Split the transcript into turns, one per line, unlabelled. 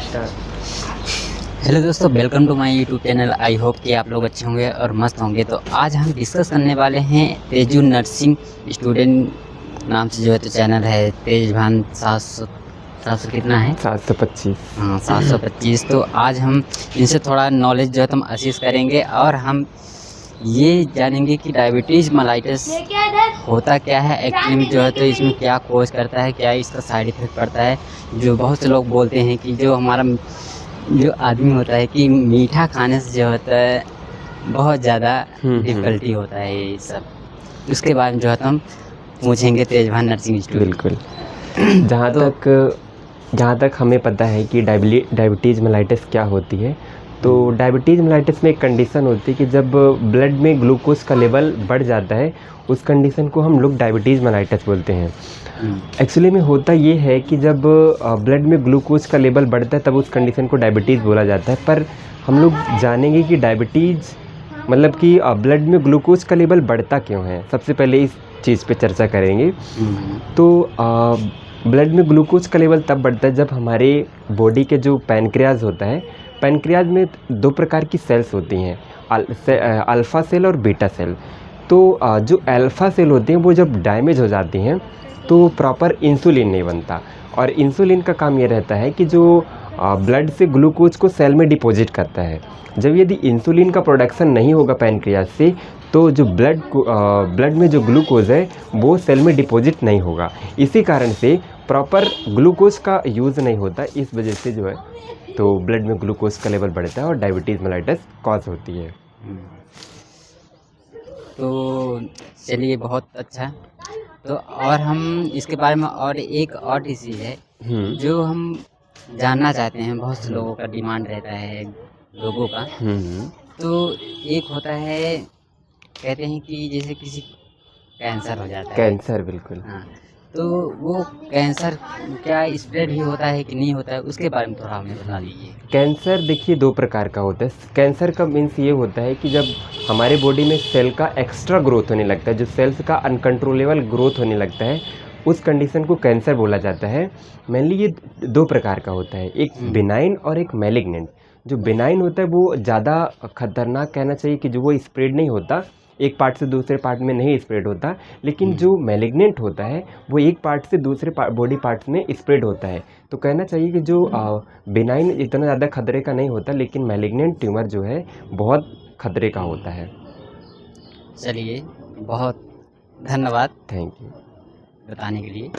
Hello दोस्तों, welcome to my YouTube channel. I hope कि आप लोग अच्छे होंगे और मस्त होंगे। तो आज हम डिस्कस करने वाले हैं तेजू नर्सिंग स्टूडेंट नाम से जो है तो चैनल है तेजभान 700 कितना है
725।
हाँ 725। तो आज हम इनसे थोड़ा नॉलेज जो है तो हम असीस करेंगे और हम ये जानेंगे कि डायबिटीज़ मेलाइटस होता क्या है एक्चुअली में, जो है तो इसमें क्या कोज करता है, क्या इसका साइड इफ़ेक्ट पड़ता है। जो बहुत से लोग बोलते हैं कि जो हमारा जो आदमी होता है कि मीठा खाने से जो होता है बहुत ज़्यादा डिफ़िकल्टी होता है ये सब। उसके बारे में जो है तो हम पूछेंगे तेजभान नर्सिंग स्टूडेंट।
बिल्कुल। जहाँ
तो
तक हमें पता है कि डायबिटीज़ मेलाइटिस क्या होती है, तो डायबिटीज़ मेलाइटिस में एक कंडीशन होती है कि जब ब्लड में ग्लूकोज का लेवल बढ़ जाता है, उस कंडीशन को हम लोग डायबिटीज़ मेलाइटिस बोलते हैं। एक्चुअली में होता ये है कि जब ब्लड में ग्लूकोज का लेवल बढ़ता है तब उस कंडीशन को डायबिटीज़ बोला जाता है। पर हम लोग जानेंगे कि डायबिटीज़ मतलब कि ब्लड में ग्लूकोज का लेवल बढ़ता क्यों है, सबसे पहले इस चीज़ पे चर्चा करेंगे। तो ब्लड में ग्लूकोज का लेवल तब बढ़ता है जब हमारे बॉडी के जो पैनक्रियाज होता है, पैनक्रियाज में दो प्रकार की सेल्स होती हैं, अल्फ़ा सेल और बीटा सेल। तो जो अल्फ़ा सेल होती हैं वो जब डैमेज हो जाती हैं तो प्रॉपर इंसुलिन नहीं बनता, और इंसुलिन का काम ये रहता है कि जो ब्लड से ग्लूकोज को सेल में डिपॉजिट करता है। जब यदि इंसुलिन का प्रोडक्शन नहीं होगा पैनक्रियाज से, तो जो ब्लड में जो ग्लूकोज है वो सेल में डिपॉजिट नहीं होगा। इसी कारण से प्रॉपर ग्लूकोज का यूज़ नहीं होता, इस वजह से जो है तो ब्लड में ग्लूकोज का लेवल बढ़ता है और डायबिटीज़ मेलाइटिस कॉज होती है।
तो चलिए बहुत अच्छा। तो और हम इसके बारे में और एक और डिसीज़ है जो हम जानना चाहते हैं, बहुत से लोगों का डिमांड रहता है लोगों का। तो एक होता है, कहते हैं कि जैसे किसी कैंसर हो जाता है।
कैंसर, बिल्कुल।
हाँ, तो वो कैंसर क्या स्प्रेड भी होता है कि नहीं होता है, उसके बारे में थोड़ा हमें बता दीजिए।
कैंसर देखिए दो प्रकार का होता है। कैंसर का मीन्स ये होता है कि जब हमारे बॉडी में सेल का एक्स्ट्रा ग्रोथ होने लगता है, जो सेल्स का अनकंट्रोलेबल ग्रोथ होने लगता है, उस कंडीशन को कैंसर बोला जाता है। मेनली ये दो प्रकार का होता है, एक बिनाइन और एक मैलिग्नेंट। जो बिनाइन होता है वो ज़्यादा खतरनाक कहना चाहिए कि जो वो स्प्रेड नहीं होता, एक पार्ट से दूसरे पार्ट में नहीं स्प्रेड होता। लेकिन जो मैलिग्नेंट होता है वो एक पार्ट से दूसरे बॉडी पार्ट्स में स्प्रेड होता है। तो कहना चाहिए कि जो बिनाइन इतना ज़्यादा खतरे का नहीं होता, लेकिन मैलिग्नेंट ट्यूमर जो है बहुत खतरे का होता है।
चलिए बहुत धन्यवाद
थैंक यू
बताने के लिए।